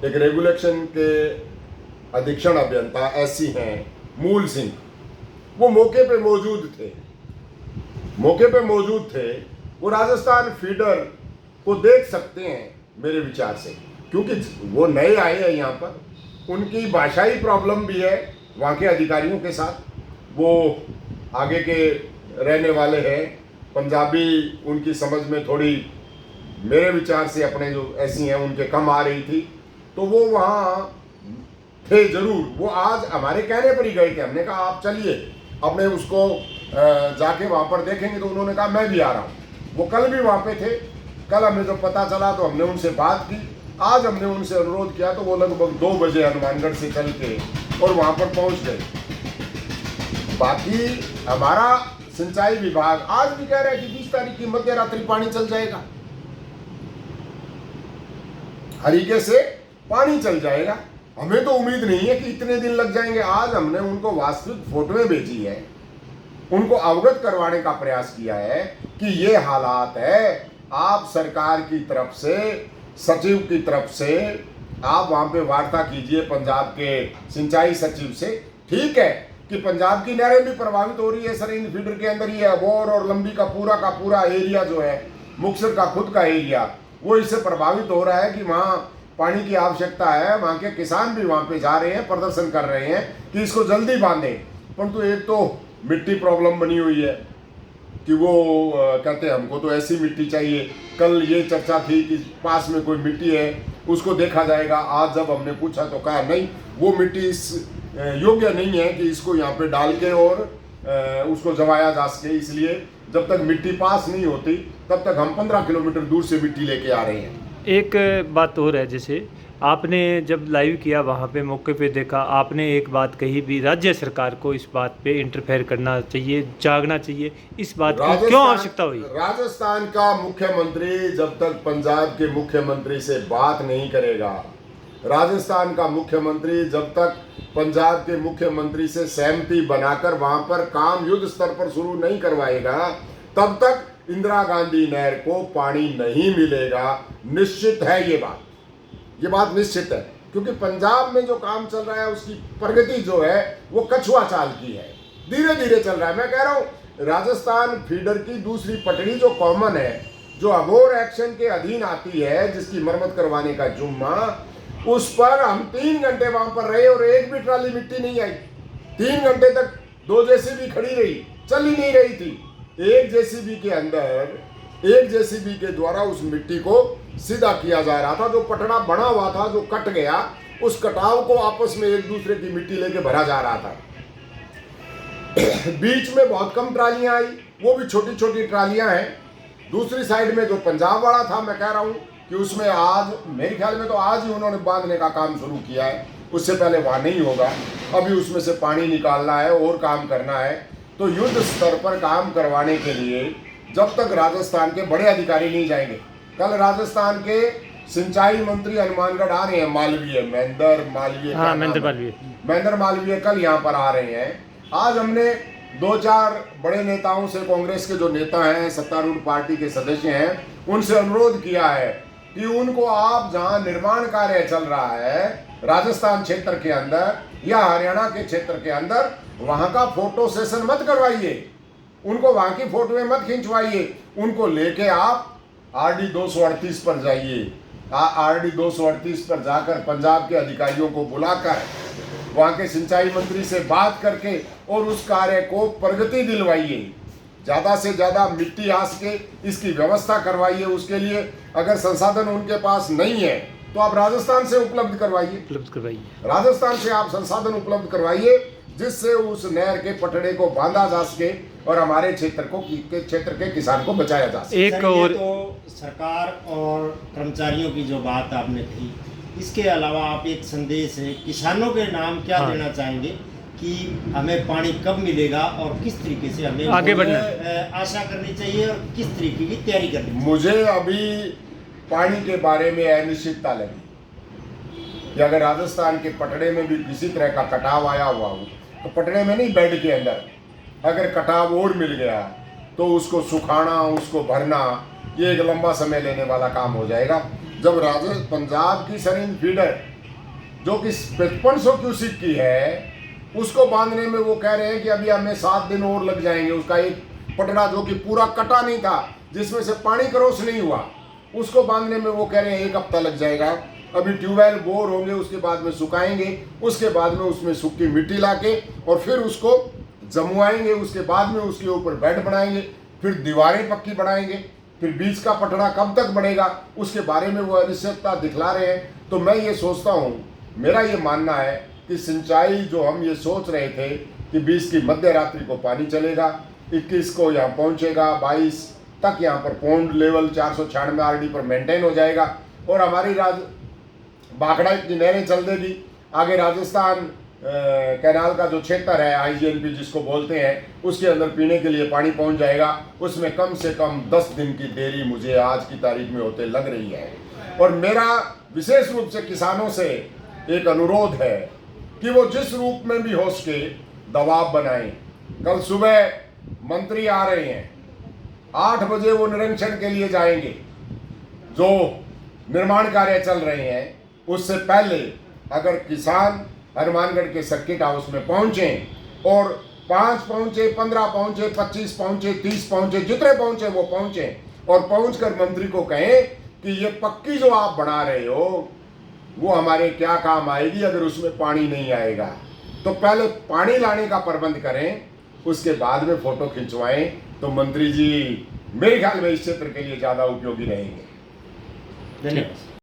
एक रेगुलेशन के अधीक्षण अभियंता ऐसी हैं मूल सिंह, वो मौके पे मौजूद थे। वो राजस्थान फीडर को देख सकते हैं मेरे विचार से, क्योंकि वो नए आए हैं यहाँ पर, उनकी भाषाई प्रॉब्लम भी है वहाँ के अधिकारियों के साथ। वो आगे के रहने वाले हैं, पंजाबी उनकी समझ में थोड़ी मेरे विचार से अपने जो ऐसी हैं उनके कम आ रही थी, तो वो वहाँ थे जरूर। वो आज हमारे कहने पर ही गए थे, हमने कहा आप चलिए अपने उसको जाके वहाँ पर देखेंगे, तो उन्होंने कहा मैं भी आ रहा हूँ। वो कल भी वहाँ पे थे। कल हमें जब पता चला तो हमने उनसे बात की, आज हमने उनसे अनुरोध किया तो वो लगभग 2 बजे हनुमानगढ़ से चल के और वहाँ पर पहुँच गए। बाकी हमारा सिंचाई विभाग आज भी कह रहा है कि 20 तारीख की मध्य रात्रि पानी चल जाएगा, हरीके से पानी चल जाएगा। हमें तो उम्मीद नहीं है कि इतने दिन लग जाएंगे। आज हमने उनको वास्तविक फोटोएं भेजी है, उनको अवगत करवाने का प्रयास किया है कि ये हालात है। आप सरकार की तरफ से, सचिव की तरफ से आप वहां पे वार्ता कीजिए पंजाब के सिंचाई सचिव से। ठीक है कि पंजाब की नहरें भी प्रभावित हो रही है, सरिंद फीडर के अंदर ये अबोर और लंबी का पूरा एरिया जो है, मुक्तसर का खुद का एरिया, वो इससे प्रभावित हो रहा है कि वहाँ पानी की आवश्यकता है। वहाँ के किसान भी वहाँ पे जा रहे हैं, प्रदर्शन कर रहे हैं कि इसको जल्दी बांधें। परंतु एक तो मिट्टी प्रॉब्लम बनी हुई है कि वो कहते हैं हमको तो ऐसी मिट्टी चाहिए। कल ये चर्चा थी कि पास में कोई मिट्टी है उसको देखा जाएगा। आज जब हमने पूछा तो कहा नहीं, वो मिट्टी इस योग्य नहीं है कि इसको यहाँ पे डाल के और उसको जमाया जा सके। इसलिए जब तक मिट्टी पास नहीं होती तब तक हम 15 किलोमीटर दूर से मिट्टी लेके आ रहे हैं। एक बात और है, जैसे आपने जब लाइव किया वहाँ पे मौके पे देखा, आपने एक बात कही भी, राज्य सरकार को इस बात पे इंटरफेयर करना चाहिए, जागना चाहिए। इस बात की क्यों आवश्यकता हुई? राजस्थान का मुख्यमंत्री जब तक पंजाब के मुख्यमंत्री से बात नहीं करेगा, राजस्थान का मुख्यमंत्री जब तक पंजाब के मुख्यमंत्री से सहमति बनाकर वहां पर काम युद्ध स्तर पर शुरू नहीं करवाएगा, तब तक इंदिरा गांधी नहर को पानी नहीं मिलेगा। निश्चित है ये बात निश्चित है, क्योंकि पंजाब में जो काम चल रहा है उसकी प्रगति जो है वो कछुआ चाल की है, धीरे धीरे चल रहा है। मैं कह रहा हूँ राजस्थान फीडर की दूसरी पटड़ी जो कॉमन है, जो अबोर एक्शन के अधीन आती है, जिसकी मरम्मत करवाने का जुम्मा, उस पर हम 3 घंटे वहां पर रहे और एक भी ट्राली मिट्टी नहीं आई। 3 घंटे तक 2 जेसीबी खड़ी रही, चल ही नहीं रही थी। एक जेसीबी के द्वारा उस मिट्टी को सीधा किया जा रहा था। जो पटड़ा बना हुआ था, जो कट गया, उस कटाव को आपस में एक दूसरे की मिट्टी लेके भरा जा रहा था। बीच में बहुत कम ट्रालियां आई, वो भी छोटी छोटी ट्रालियां हैं। दूसरी साइड में जो पंजाब वाला था, मैं कह रहा हूं कि उसमें आज मेरे ख्याल में तो आज ही उन्होंने बांधने का काम शुरू किया है, उससे पहले वहां नहीं होगा। अभी उसमें से पानी निकालना है और काम करना है। तो युद्ध स्तर पर काम करवाने के लिए जब तक राजस्थान के बड़े अधिकारी नहीं जाएंगे, कल राजस्थान के सिंचाई मंत्री हनुमानगढ़ आ रहे हैं, महेंद्र मालवीय कल यहाँ पर आ रहे हैं। आज हमने 2-4 बड़े नेताओं से, कांग्रेस के जो नेता हैं, सत्तारूढ़ पार्टी के सदस्य हैं, उनसे अनुरोध किया है कि उनको आप जहां निर्माण कार्य चल रहा है राजस्थान क्षेत्र के अंदर या हरियाणा के क्षेत्र के अंदर, वहां का फोटो सेशन मत करवाइए, उनको वहां की फोटोएं मत खिंचवाइए। उनको लेके आप RD 238 पर जाइए। RD 238 पर जाकर पंजाब के अधिकारियों को बुलाकर वहां के सिंचाई मंत्री से बात करके और उस कार्य को प्रगति दिलवाइए। ज़्यादा से ज़्यादा मिट्टी आस के इसकी व्यवस्था करवाइए। उसके लिए अगर संसाधन उनके पास नहीं है तो आप राजस्थान से उपलब्ध करवाइए। राजस्थान से आप संसाधन उपलब्ध करवाइए, जिससे उस नहर के पटड़े को बांधा जा सके और हमारे क्षेत्र के किसान को बचाया जा सके। एक और तो सरकार और कर्मचारियों की जो बात आपने कही, इसके अलावा आप एक संदेश है किसानों के नाम क्या देना चाहेंगे कि हमें पानी कब मिलेगा और किस तरीके से हमें आगे बढ़ना आशा करनी चाहिए और किस तरीके की तैयारी करनी चाहिए? मुझे अभी पानी के बारे में अनिश्चितता लगी कि अगर राजस्थान के पटड़े में भी किसी तरह का कटाव आया हुआ हो, तो पटड़े में नहीं, बेड के अंदर अगर कटाव और मिल गया तो उसको सुखाना, उसको भरना, ये एक लंबा समय लेने वाला काम हो जाएगा। जब पंजाब की सरिंद फीडर जो कि 5500 क्यूसिक की है, उसको बांधने में वो कह रहे हैं कि अभी हमें 7 दिन और लग जाएंगे। उसका एक पटड़ा जो कि पूरा कटा नहीं था, जिसमें से पानी क्रॉस नहीं हुआ, उसको बांधने में वो कह रहे हैं 1 हफ्ता लग जाएगा। अभी ट्यूबवेल बोर होंगे, उसके बाद में सुखाएंगे, उसके बाद में उसमें सूखी मिट्टी लाके और फिर उसको जमवाएंगे, उसके बाद में उसके ऊपर बेड बनाएंगे, फिर दीवारें पक्की बनाएंगे, फिर बीच का पटड़ा कब तक बढ़ेगा उसके बारे में वो अनिश्चितता दिखला रहे हैं। तो मैं ये सोचता हूँ, मेरा ये मानना है कि सिंचाई जो हम ये सोच रहे थे कि 20 की मध्य रात्रि को पानी चलेगा, 21 को यहाँ पहुँचेगा, 22 तक यहाँ पर पौंड लेवल 496 RD पर मेंटेन हो जाएगा और हमारी भाखड़ा की नहरें चल देगी। आगे राजस्थान कैनाल का जो क्षेत्र है IGNP जिसको बोलते हैं, उसके अंदर पीने के लिए पानी पहुंच जाएगा। उसमें कम से कम 10 दिन की देरी मुझे आज की तारीख में होते लग रही है। और मेरा विशेष रूप से किसानों से एक अनुरोध है कि वो जिस रूप में भी हो सके दबाव बनाएं। कल सुबह मंत्री आ रहे हैं, 8 बजे वो निरीक्षण के लिए जाएंगे। जो निर्माण कार्य चल रहे हैं उससे पहले अगर किसान हनुमानगढ़ के सर्किट हाउस में पहुंचे और 5 पहुंचे, 15 पहुंचे, 25 पहुंचे, 30 पहुंचे, जितने पहुंचे वो पहुंचे और पहुंचकर मंत्री को कहें कि ये पक्की जो आप बना रहे हो वो हमारे क्या काम आएगी अगर उसमें पानी नहीं आएगा। तो पहले पानी लाने का प्रबंध करें, उसके बाद में फोटो खिंचवाएं। तो मंत्री जी मेरे ख्याल में इस क्षेत्र के लिए ज़्यादा उपयोगी रहेंगे। धन्यवाद।